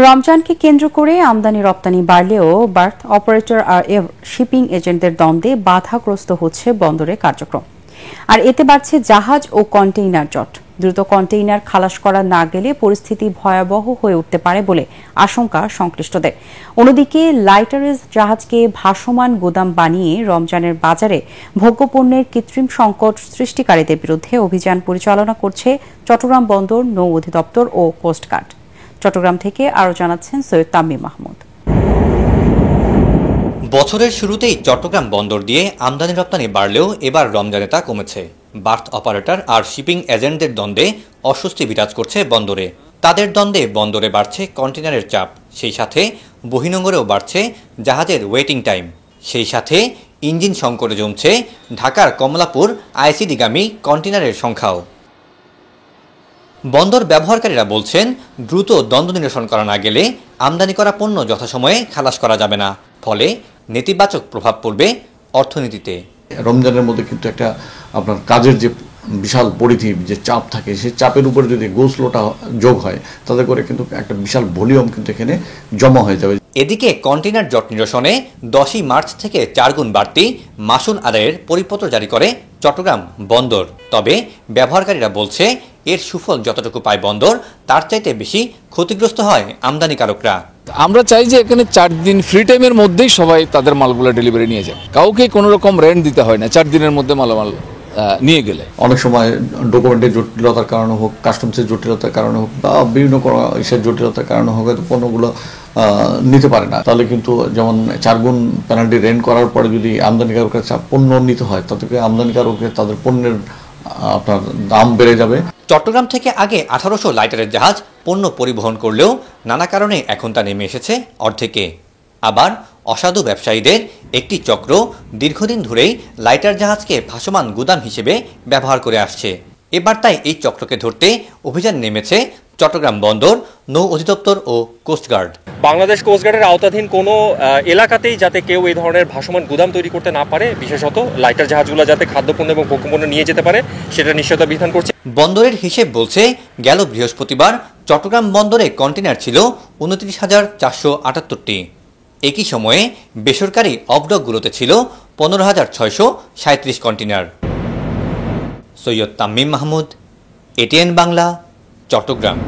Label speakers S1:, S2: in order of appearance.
S1: রমজানকে কেন্দ্র করে আমদানি রপ্তানি বাড়লেও বার্থ অপারেটর আর শিপিং এজেন্টদের দ্বন্দ্বে বাধাগ্রস্ত হচ্ছে বন্দরের কার্যক্রম। আর এতে বাড়ছে জাহাজ ও কন্টেইনার জট। দ্রুত কন্টেইনার খালাস করা না গেলে পরিস্থিতি ভয়াবহ হয়ে উঠতে পারে বলে আশঙ্কা সংশ্লিষ্টদের। অন্যদিকে লাইটারেজ জাহাজকে ভাসমান গুদাম বানিয়ে রমজানের বাজারে ভোগ্যপণ্যের কৃত্রিম সংকট সৃষ্টিকারীদের বিরুদ্ধে অভিযান পরিচালনা করছে চট্টগ্রাম বন্দর নৌ অধিদপ্তর ও কোস্টগার্ড। চট্টগ্রাম থেকে আরও জানাচ্ছেন সৈয়দ তামিম মাহমুদ।
S2: বছরের শুরুতেই চট্টগ্রাম বন্দর দিয়ে আমদানি রপ্তানি বাড়লেও এবার রমজানে তা কমেছে। বার্থ অপারেটর আর শিপিং এজেন্টদের দ্বন্দ্বে অস্বস্তি বিরাজ করছে বন্দরে। তাদের দ্বন্দ্বে বন্দরে বাড়ছে কন্টেনারের চাপ, সেই সাথে বহির্নোঙরেও বাড়ছে জাহাজের ওয়েটিং টাইম। সেই সাথে ইঞ্জিন সংকটে জমছে ঢাকার কমলাপুর আইসিডিগামী কন্টেনারের সংখ্যাও। বন্দর ব্যবহারকারীরা বলছেন, দ্রুত দ্বন্দ্ব নিরসন করা না গেলে আমদানি করা পণ্য যথাসময়ে খালাস করা যাবে না, ফলে নেতিবাচক প্রভাব পড়বে অর্থনীতিতে।
S3: রমজানের মধ্যে কিন্তু একটা আপনার কাজের যে বিশাল পরিধি যে চাপ থাকে, সেই চাপের উপরে যদি গোসলোটা যোগ হয় তাতে করে কিন্তু একটা বিশাল ভলিউম কিন্তু এখানে জমা হয়ে যাবে।
S2: এদিকে কন্টেইনার জট নিরসনে 10ই মার্চ থেকে 4 গুণ বাড়তি মাসুল আদায়ের পরিপত্র জারি করে চট্টগ্রাম বন্দর। তবে ব্যবহারকারীরা বলছে, এর সুফল যতটুকু পায় বন্দর, তার চাইতে বেশি ক্ষতিগ্রস্ত হয় আমদানিকারকরা।
S4: আমরা চাই যে এখানে 4 দিন ফ্রি টাইমের মধ্যেই সবাই তাদের মালগুলো ডেলিভারি নিয়ে যায়, কাউকে কোনো রকম রেন্ট দিতে হয় না 4 দিনের মধ্যে মালামাল নিয়ে গেলে।
S3: অনেক সময় ডকুমেন্টের জটিলতার কারণে হোক, কাস্টমসের জটিলতার কারণে হোক, বা বিভিন্ন জটিলতার কারণে হোক, হয়তো পণ্যগুলো নিতে পারে না। তাহলে কিন্তু যেমন 4 গুণ পেনাল্টি রেন্ট করার পরে যদি আমদানিকারকের পণ্য নিতে হয়, তাতে আমদানিকারকের তাদের পণ্যের আপনার দাম বেড়ে যাবে।
S2: চট্টগ্রাম থেকে আগে 1800 লাইটারের জাহাজ পণ্য পরিবহন করলেও নানা কারণে এখন তা নেমে এসেছে অর্ধেকে। আবার অসাধু ব্যবসায়ীদের একটি চক্র দীর্ঘদিন ধরেই লাইটার জাহাজকে ভাসমান গুদাম হিসেবে ব্যবহার করে আসছে। এবার তাই এই চক্রকে ধরতে অভিযান নেমেছে চট্টগ্রাম বন্দর, নৌ অধিদপ্তর ও কোস্টগার্ড।
S5: বাংলাদেশ কোস্টগার্ডের আওতাধীন কোনো এলাকাতেই যাতে কেউ এই ধরনের ভাসমান গুদাম তৈরি করতে না পারে, বিশেষত লাইটার জাহাজগুলো যাতে খাদ্যপণ্য এবং ভোগ্যপণ্য নিয়ে যেতে পারে, সেটা নিশ্চয়তা বিধান করছে।
S2: বন্দরের হিসেব বলছে, গেল বৃহস্পতিবার চট্টগ্রাম বন্দরে কন্টেনার ছিল 29,478টি। একই সময়ে বেসরকারি অবডকগুলোতে ছিল 15,637 কন্টেনার। সৈয়দ তামিম মাহমুদ, এটিএন বাংলা, চট্টগ্রাম।